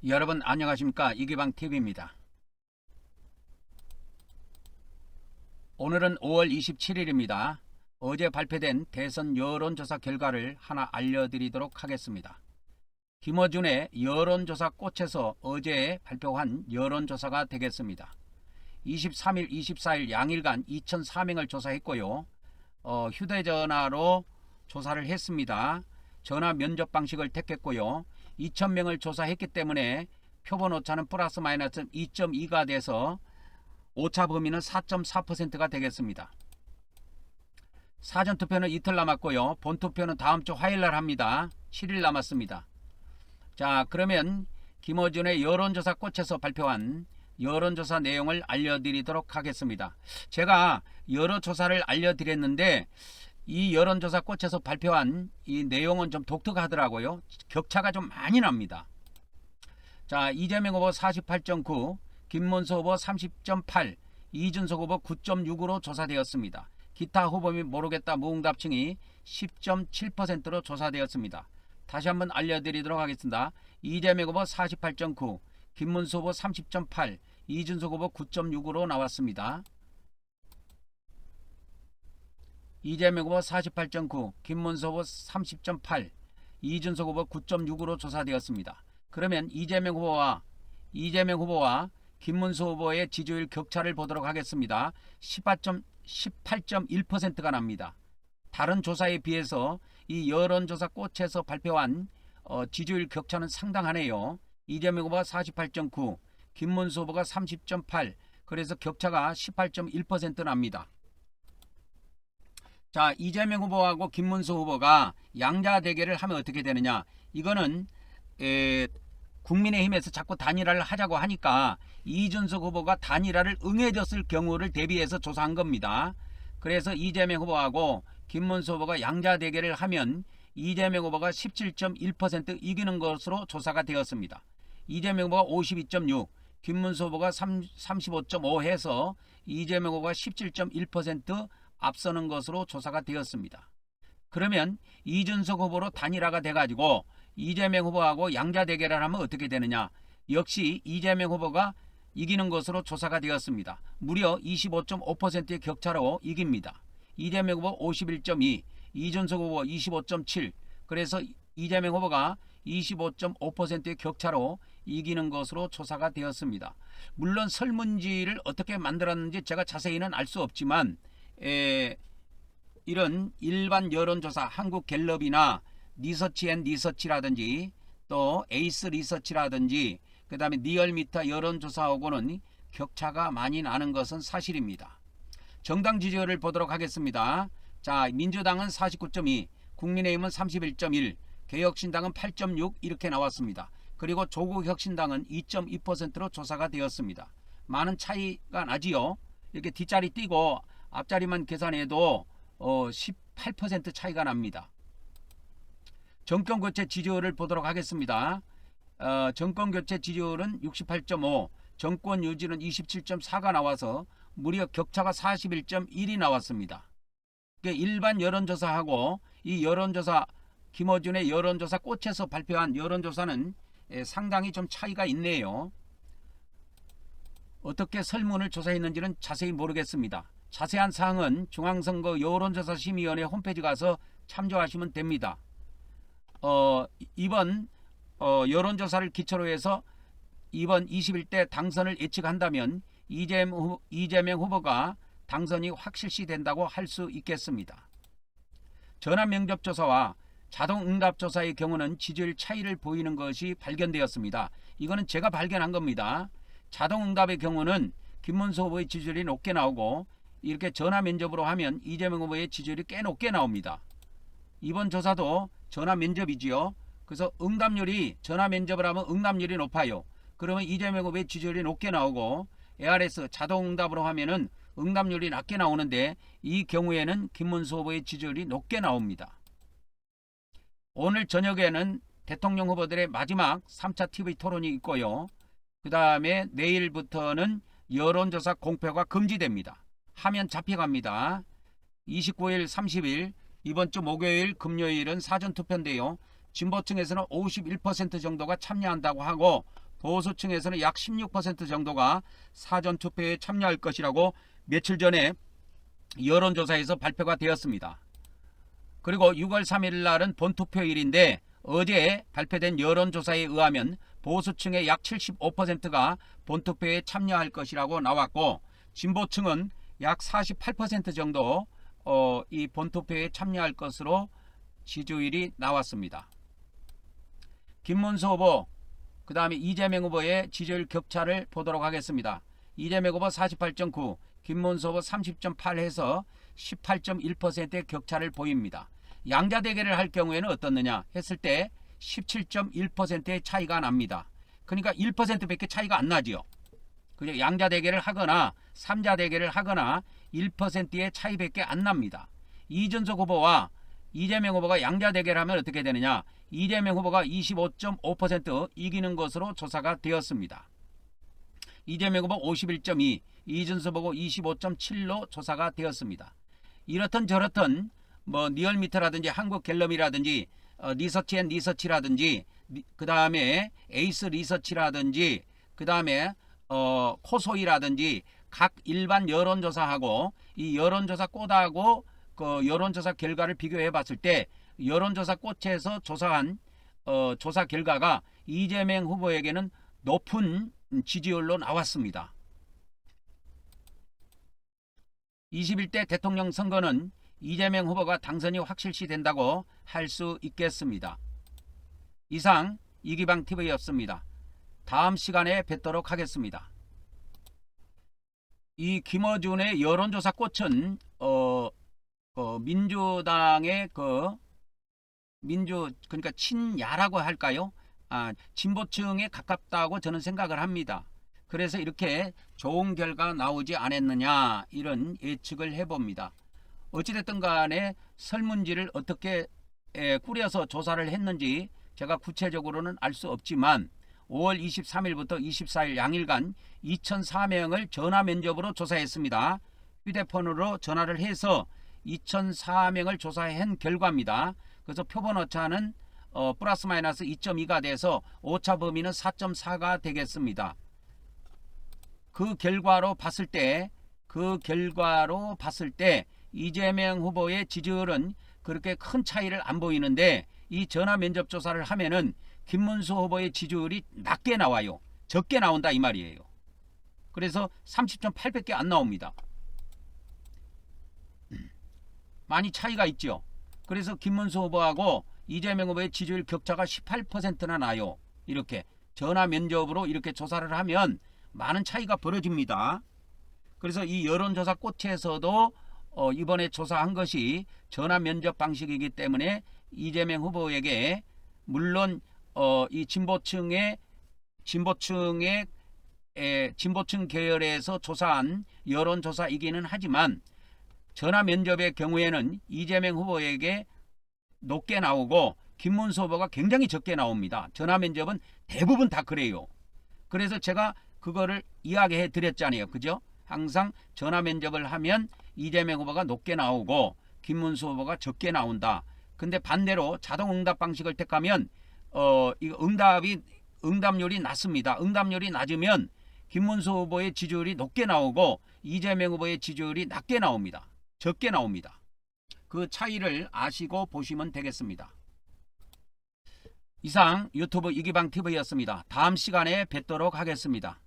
여러분 안녕하십니까? 이기방TV입니다. 오늘은 5월 27일입니다. 어제 발표된 대선 여론조사 결과를 하나 알려드리도록 하겠습니다. 김어준의 여론조사 꽃에서 어제 발표한 여론조사가 되겠습니다. 23일, 24일 양일간 2,004명을 조사했고요. 휴대전화로 조사를 했습니다. 전화 면접 방식을 택했고요. 2,000명을 조사했기 때문에 표본 오차는 플러스 마이너스 2.2가 돼서 오차 범위는 4.4%가 되겠습니다. 사전투표는 이틀 남았고요. 본투표는 다음 주 화요일날 합니다. 7일 남았습니다. 자, 그러면 김어준의 여론조사 꽃에서 발표한 여론조사 내용을 알려드리도록 하겠습니다. 제가 여러 조사를 알려드렸는데 이 여론조사 꽃에서 발표한 이 내용은 좀 독특하더라고요. 격차가 좀 많이 납니다. 자, 이재명 후보 48.9, 김문수 후보 30.8, 이준석 후보 9.6으로 조사되었습니다. 기타 후보 및 모르겠다 무응답층이 10.7%로 조사되었습니다. 다시 한번 알려드리도록 하겠습니다. 이재명 후보 48.9, 김문수 후보 30.8, 이준석 후보 9.6으로 나왔습니다. 이재명 후보 48.9, 김문수 후보 30.8, 이준석 후보 9.6으로 조사되었습니다. 그러면 이재명 후보와 김문수 후보의 지지율 격차를 보도록 하겠습니다. 18.1%가 납니다. 다른 조사에 비해서 이 여론조사 꽃에서 발표한 지지율 격차는 상당하네요. 이재명 후보가 48.9, 김문수 후보가 30.8, 그래서 격차가 18.1% 납니다. 자, 이재명 후보하고 김문수 후보가 양자 대결을 하면 어떻게 되느냐. 이거는 국민의힘에서 자꾸 단일화를 하자고 하니까 이준석 후보가 단일화를 응해줬을 경우를 대비해서 조사한 겁니다. 그래서 이재명 후보하고 김문수 후보가 양자 대결을 하면 이재명 후보가 17.1% 이기는 것으로 조사가 되었습니다. 이재명 후보가 52.6, 김문수 후보가 35.5 해서 이재명 후보가 17.1% 앞서는 것으로 조사가 되었습니다. 그러면 이준석 후보로 단일화가 돼가지고 이재명 후보하고 양자 대결을 하면 어떻게 되느냐. 역시 이재명 후보가 이기는 것으로 조사가 되었습니다. 무려 25.5%의 격차로 이깁니다. 이재명 후보 51.2, 이준석 후보 25.7, 그래서 이재명 후보가 25.5%의 격차로 이기는 것으로 조사가 되었습니다. 물론 설문지를 어떻게 만들었는지 제가 자세히는 알 수 없지만 이런 일반 여론조사 한국갤럽이나 리서치앤리서치라든지 또 에이스 리서치라든지 그 다음에 리얼미터 여론조사하고는 격차가 많이 나는 것은 사실입니다. 정당 지지율을 보도록 하겠습니다. 자, 민주당은 49.2, 국민의힘은 31.1, 개혁신당은 8.6 이렇게 나왔습니다. 그리고 조국혁신당은 2.2%로 조사가 되었습니다. 많은 차이가 나지요. 이렇게 뒷자리 띄고 앞자리만 계산해도 18% 차이가 납니다. 정권교체 지지율을 보도록 하겠습니다. 정권교체 지지율은 68.5, 정권 유지는 27.4가 나와서 무려 격차가 41.1이 나왔습니다. 일반 여론조사하고 이 여론조사 김어준의 여론조사 꽃에서 발표한 여론조사는 상당히 좀 차이가 있네요. 어떻게 설문을 조사했는지는 자세히 모르겠습니다. 자세한 사항은 중앙선거 여론조사심의위원회 홈페이지 가서 참조하시면 됩니다. 이번 여론조사를 기초로 해서 이번 21대 당선을 예측한다면 이재명 후보가 당선이 확실시 된다고 할 수 있겠습니다. 전화면접조사와 자동응답조사의 경우는 지지율 차이를 보이는 것이 발견되었습니다. 이거는 제가 발견한 겁니다. 자동응답의 경우는 김문수 후보의 지지율이 높게 나오고 이렇게 전화면접으로 하면 이재명 후보의 지지율이 꽤 높게 나옵니다. 이번 조사도 전화면접이지요. 그래서 응답률이 전화면접을 하면 응답률이 높아요. 그러면 이재명 후보의 지지율이 높게 나오고 ARS 자동응답으로 하면은 응답률이 낮게 나오는데 이 경우에는 김문수 후보의 지지율이 높게 나옵니다. 오늘 저녁에는 대통령 후보들의 마지막 3차 TV 토론이 있고요. 그 다음에 내일부터는 여론조사 공표가 금지됩니다. 화면 잡혀갑니다. 29일, 30일 이번 주 목요일, 금요일은 사전투표인데요. 진보층에서는 51% 정도가 참여한다고 하고 보수층에서는 약 16% 정도가 사전투표에 참여할 것이라고 며칠 전에 여론조사에서 발표가 되었습니다. 그리고 6월 3일 날은 본투표일인데 어제 발표된 여론조사에 의하면 보수층의 약 75%가 본투표에 참여할 것이라고 나왔고, 진보층은 약 48% 정도 이 본투표에 참여할 것으로 지지율이 나왔습니다. 김문수 후보, 그 다음에 이재명 후보의 지지율 격차를 보도록 하겠습니다. 이재명 후보 48.9, 김문수 후보 30.8 해서 18.1%의 격차를 보입니다. 양자 대결을 할 경우에는 어떻느냐 했을 때 17.1%의 차이가 납니다. 그러니까 1%밖에 차이가 안 나지요. 그냥 양자 대결을 하거나 3자 대결을 하거나 1%의 차이밖에 안 납니다. 이준석 후보와 이재명 후보가 양자 대결하면 어떻게 되느냐? 이재명 후보가 25.5% 이기는 것으로 조사가 되었습니다. 이재명 후보 51.2, 이준석 후보 25.7로 조사가 되었습니다. 이렇든 저렇든 뭐 리얼미터라든지 한국갤럽이라든지 리서치앤리서치라든지 그 다음에 에이스 리서치라든지 그 다음에 코소이라든지 각 일반 여론조사하고 이 여론조사 꽃하고 그 여론조사 결과를 비교해 봤을 때 여론조사 꽃에서 조사한 조사 결과가 이재명 후보에게는 높은 지지율로 나왔습니다. 21대 대통령 선거는 이재명 후보가 당선이 확실시 된다고 할 수 있겠습니다. 이상 이기방TV였습니다. 다음 시간에 뵙도록 하겠습니다. 이 김어준의 여론조사 꽃은 민주당의 그러니까 친야라고 할까요? 진보층에 가깝다고 저는 생각을 합니다. 그래서 이렇게 좋은 결과 나오지 않았느냐 이런 예측을 해봅니다. 어찌됐든 간에 설문지를 어떻게 꾸려서 조사를 했는지 제가 구체적으로는 알 수 없지만 5월 23일부터 24일 양일간 2004명을 전화 면접으로 조사했습니다. 휴대폰으로 전화를 해서 2004명을 조사한 결과입니다. 그래서 표본 오차는 플러스 마이너스 2.2가 돼서 오차 범위는 4.4가 되겠습니다. 그 결과로 봤을 때 이재명 후보의 지지율은 그렇게 큰 차이를 안 보이는데 이 전화 면접 조사를 하면은 김문수 후보의 지지율이 낮게 나와요. 적게 나온다 이 말이에요. 그래서 30.8밖에 안 나옵니다. 많이 차이가 있죠. 그래서 김문수 후보하고 이재명 후보의 지지율 격차가 18%나 나요. 이렇게 전화 면접으로 이렇게 조사를 하면 많은 차이가 벌어집니다. 그래서 이 여론조사 꽃에서도 이번에 조사한 것이 전화 면접 방식이기 때문에 이재명 후보에게 물론 이 진보층 계열에서 조사한 여론조사이기는 하지만 전화 면접의 경우에는 이재명 후보에게 높게 나오고 김문수 후보가 굉장히 적게 나옵니다. 전화 면접은 대부분 다 그래요. 그래서 제가 그거를 이야기해 드렸잖아요. 그죠? 항상 전화 면접을 하면 이재명 후보가 높게 나오고 김문수 후보가 적게 나온다. 근데 반대로 자동 응답 방식을 택하면 이거 응답률이 낮습니다. 응답률이 낮으면 김문수 후보의 지지율이 높게 나오고 이재명 후보의 지지율이 낮게 나옵니다. 적게 나옵니다. 그 차이를 아시고 보시면 되겠습니다. 이상 유튜브 이기방TV였습니다. 다음 시간에 뵙도록 하겠습니다.